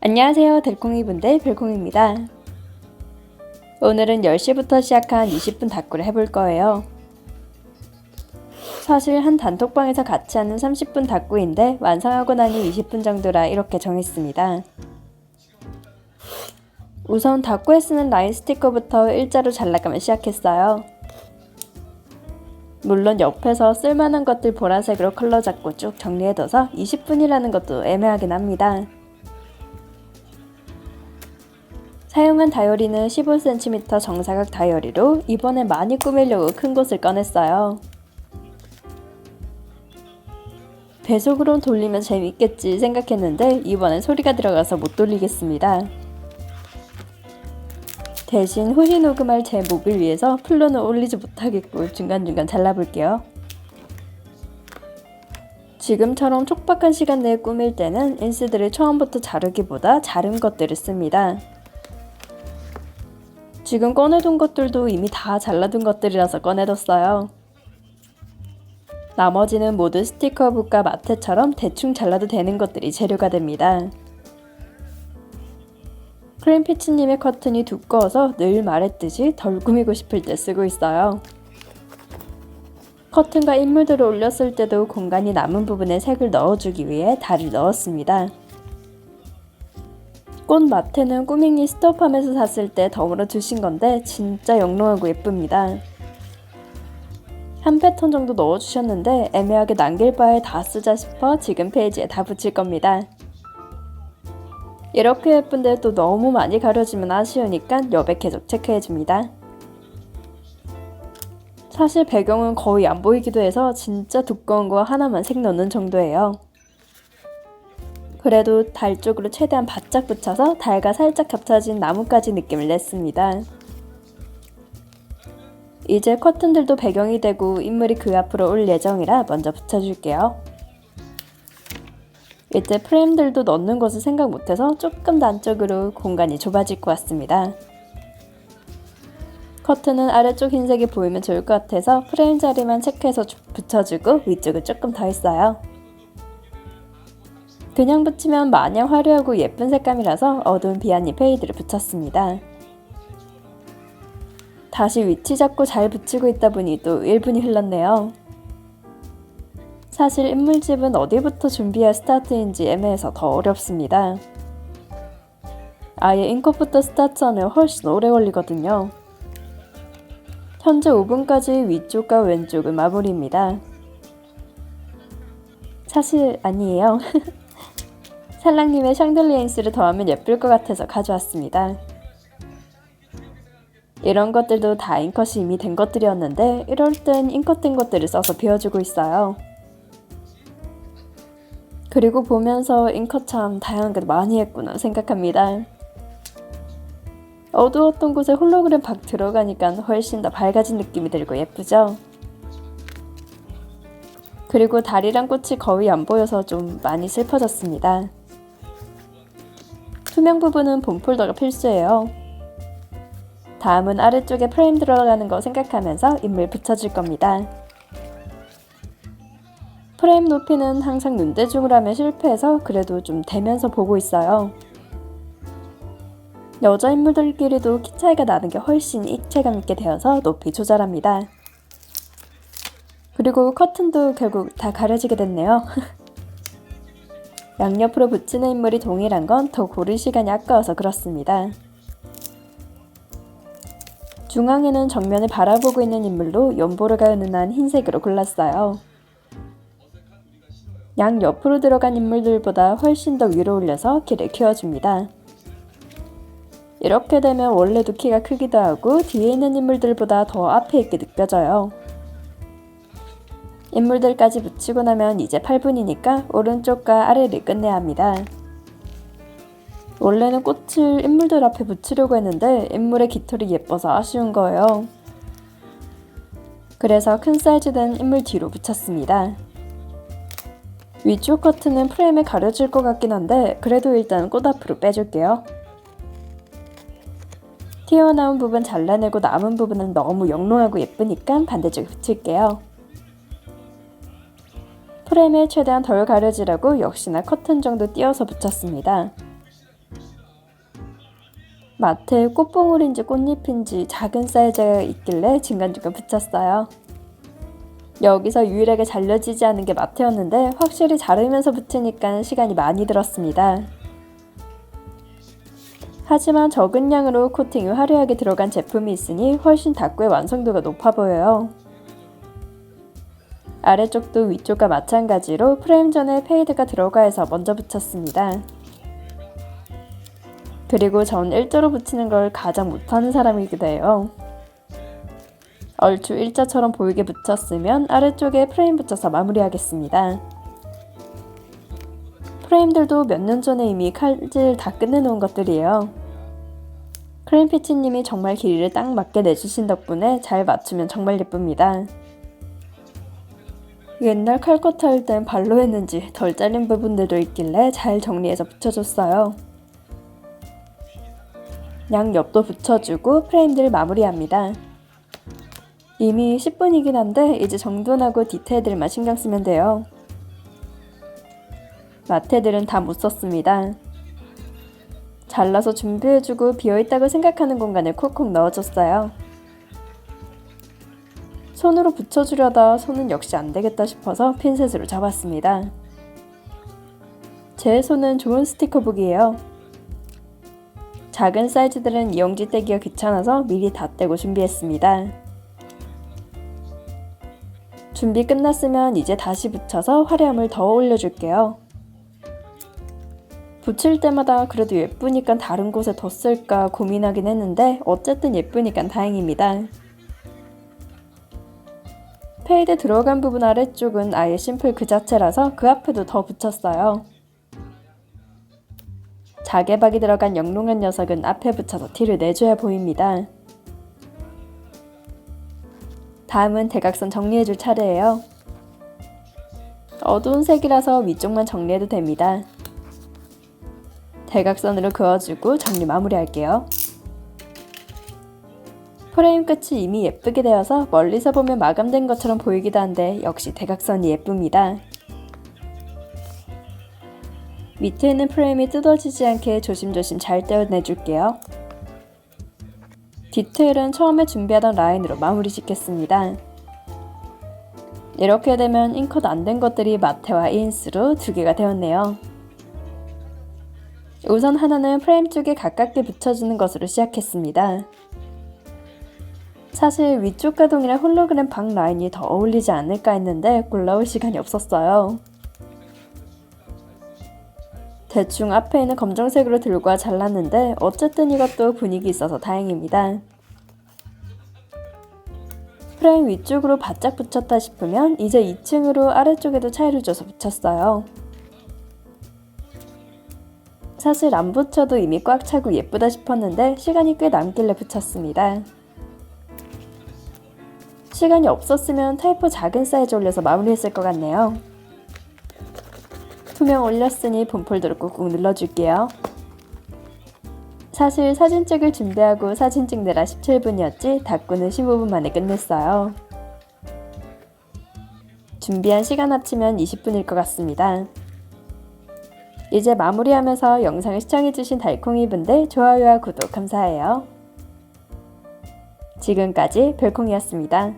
안녕하세요, 달콩이분들 별콩입니다. 오늘은 10시부터 시작한 20분 다꾸를 해볼 거예요. 사실 한 단톡방에서 같이 하는 30분 다꾸인데 완성하고 나니 20분 정도라 이렇게 정했습니다. 우선 다꾸에 쓰는 라인 스티커부터 일자로 잘라가며 시작했어요. 물론 옆에서 쓸만한 것들 보라색으로 컬러 잡고 쭉 정리해둬서 20분이라는 것도 애매하긴 합니다. 사용한 다이어리는 15cm 정사각 다이어리로 이번에 많이 꾸미려고 큰 곳을 꺼냈어요. 배속으로 돌리면 재밌겠지 생각했는데 이번엔 소리가 들어가서 못 돌리겠습니다. 대신 후시 녹음할 제 목을 위해서 플로는 올리지 못하겠고 중간중간 잘라볼게요. 지금처럼 촉박한 시간 내에 꾸밀 때는 인스들을 처음부터 자르기보다 자른 것들을 씁니다. 지금 꺼내둔 것들도 이미 다 잘라둔 것들이라서 꺼내뒀어요. 나머지는 모두 스티커북과 마테처럼 대충 잘라도 되는 것들이 재료가 됩니다. 크림피치님의 커튼이 두꺼워서 늘 말했듯이 덜 꾸미고 싶을 때 쓰고 있어요. 커튼과 인물들을 올렸을 때도 공간이 남은 부분에 색을 넣어주기 위해 달을 넣었습니다. 꽃 마테는 꾸밍이 스톱함에서 샀을 때 덤으로 주신 건데 진짜 영롱하고 예쁩니다. 한 패턴 정도 넣어주셨는데 애매하게 남길 바에 다 쓰자 싶어 지금 페이지에 다 붙일 겁니다. 이렇게 예쁜데 또 너무 많이 가려지면 아쉬우니까 여백 계속 체크해줍니다. 사실 배경은 거의 안 보이기도 해서 진짜 두꺼운 거 하나만 색 넣는 정도예요. 그래도 달 쪽으로 최대한 바짝 붙여서 달과 살짝 겹쳐진 나뭇가지 느낌을 냈습니다. 이제 커튼들도 배경이 되고 인물이 그 앞으로 올 예정이라 먼저 붙여줄게요. 이제 프레임들도 넣는 것을 생각 못해서 조금 더 안쪽으로 공간이 좁아질 것 같습니다. 커튼은 아래쪽 흰색이 보이면 좋을 것 같아서 프레임 자리만 체크해서 붙여주고 위쪽을 조금 더 했어요. 그냥 붙이면 마냥 화려하고 예쁜 색감이라서 어두운 비아니 페이드를 붙였습니다. 다시 위치 잡고 잘 붙이고 있다 보니 또 1분이 흘렀네요. 사실 인물집은 어디부터 준비해야 스타트인지 애매해서 더 어렵습니다. 아예 인컷부터 스타트하면 훨씬 오래 걸리거든요. 현재 5분까지 위쪽과 왼쪽을 마무리입니다. 사실 아니에요. 살랑님의 샹들리엔스를 더하면 예쁠 것 같아서 가져왔습니다. 이런 것들도 다 인컷이 이미 된 것들이었는데 이럴 땐 인컷된 것들을 써서 비워주고 있어요. 그리고 보면서 인컷 참 다양한 것 많이 했구나 생각합니다. 어두웠던 곳에 홀로그램 박 들어가니까 훨씬 더 밝아진 느낌이 들고 예쁘죠? 그리고 달이랑 꽃이 거의 안 보여서 좀 많이 슬퍼졌습니다. 투명 부분은 본 폴더가 필수예요. 다음은 아래쪽에 프레임 들어가는 거 생각하면서 인물 붙여줄 겁니다. 프레임 높이는 항상 눈대중으로 하면 실패해서 그래도 좀 대면서 보고 있어요. 여자 인물들끼리도 키 차이가 나는 게 훨씬 입체감 있게 되어서 높이 조절합니다. 그리고 커튼도 결국 다 가려지게 됐네요. 양옆으로 붙이는 인물이 동일한 건 더 고를 시간이 아까워서 그렇습니다. 중앙에는 정면을 바라보고 있는 인물로 연보라가 은은한 흰색으로 골랐어요. 양옆으로 들어간 인물들보다 훨씬 더 위로 올려서 키를 키워줍니다. 이렇게 되면 원래도 키가 크기도 하고 뒤에 있는 인물들보다 더 앞에 있게 느껴져요. 인물들까지 붙이고 나면 이제 8분이니까 오른쪽과 아래를 끝내야 합니다. 원래는 꽃을 인물들 앞에 붙이려고 했는데 인물의 깃털이 예뻐서 아쉬운 거예요. 그래서 큰 사이즈 된 인물 뒤로 붙였습니다. 위쪽 커튼은 프레임에 가려질 것 같긴 한데 그래도 일단 꽃 앞으로 빼줄게요. 튀어나온 부분 잘라내고 남은 부분은 너무 영롱하고 예쁘니까 반대쪽에 붙일게요. 프레임에 최대한 덜 가려지라고 역시나 커튼 정도 띄어서 붙였습니다. 마트에 꽃봉오리인지 꽃잎인지 작은 사이즈가 있길래 중간중간 붙였어요. 여기서 유일하게 잘려지지 않은 게 마트였는데 확실히 자르면서 붙으니까 시간이 많이 들었습니다. 하지만 적은 양으로 코팅이 화려하게 들어간 제품이 있으니 훨씬 닦고의 완성도가 높아 보여요. 아래쪽도 위쪽과 마찬가지로 프레임 전에 페이드가 들어가 해서 먼저 붙였습니다. 그리고 전 일자로 붙이는 걸 가장 못하는 사람이기도 해요. 얼추 일자처럼 보이게 붙였으면 아래쪽에 프레임 붙여서 마무리하겠습니다. 프레임들도 몇 년 전에 이미 칼질 다 끝내놓은 것들이에요. 크림피치님이 정말 길이를 딱 맞게 내주신 덕분에 잘 맞추면 정말 예쁩니다. 옛날 칼커트 할 땐 발로 했는지 덜 잘린 부분들도 있길래 잘 정리해서 붙여줬어요. 양옆도 붙여주고 프레임들 마무리합니다. 이미 10분이긴 한데 이제 정돈하고 디테일들만 신경 쓰면 돼요. 마테들은 다 못 썼습니다. 잘라서 준비해주고 비어있다고 생각하는 공간에 콕콕 넣어줬어요. 손으로 붙여주려다 손은 역시 안되겠다 싶어서 핀셋으로 잡았습니다. 제 손은 좋은 스티커북이에요. 작은 사이즈들은 이용지 떼기가 귀찮아서 미리 다 떼고 준비했습니다. 준비 끝났으면 이제 다시 붙여서 화려함을 더 올려줄게요. 붙일 때마다 그래도 예쁘니까 다른 곳에 더 쓸까 고민하긴 했는데 어쨌든 예쁘니까 다행입니다. 페이드 들어간 부분 아래쪽은 아예 심플 그 자체라서 그 앞에도 더 붙였어요. 자개박이 들어간 영롱한 녀석은 앞에 붙여서 티를 내줘야 보입니다. 다음은 대각선 정리해줄 차례예요. 어두운 색이라서 위쪽만 정리해도 됩니다. 대각선으로 그어주고 정리 마무리할게요. 프레임 끝이 이미 예쁘게 되어서 멀리서 보면 마감된 것처럼 보이기도 한데 역시 대각선이 예쁩니다. 밑에 있는 프레임이 뜯어지지 않게 조심조심 잘 떼어내줄게요. 디테일은 처음에 준비하던 라인으로 마무리 짓겠습니다. 이렇게 되면 인컷 안 된 것들이 마테와 인스로 두 개가 되었네요. 우선 하나는 프레임 쪽에 가깝게 붙여주는 것으로 시작했습니다. 사실 위쪽 가동이랑 홀로그램 방 라인이 더 어울리지 않을까 했는데 골라올 시간이 없었어요. 대충 앞에 있는 검정색으로 들고 와 잘랐는데 어쨌든 이것도 분위기 있어서 다행입니다. 프레임 위쪽으로 바짝 붙였다 싶으면 이제 2층으로 아래쪽에도 차이를 줘서 붙였어요. 사실 안 붙여도 이미 꽉 차고 예쁘다 싶었는데 시간이 꽤 남길래 붙였습니다. 시간이 없었으면 타이포 작은 사이즈 올려서 마무리했을 것 같네요. 투명 올렸으니 본폴더로 꾹꾹 눌러줄게요. 사실 사진 찍을 준비하고 사진 찍느라 17분이었지 닦고는 15분 만에 끝냈어요. 준비한 시간 합치면 20분일 것 같습니다. 이제 마무리하면서 영상을 시청해주신 달콩이분들 좋아요와 구독 감사해요. 지금까지 별콩이었습니다.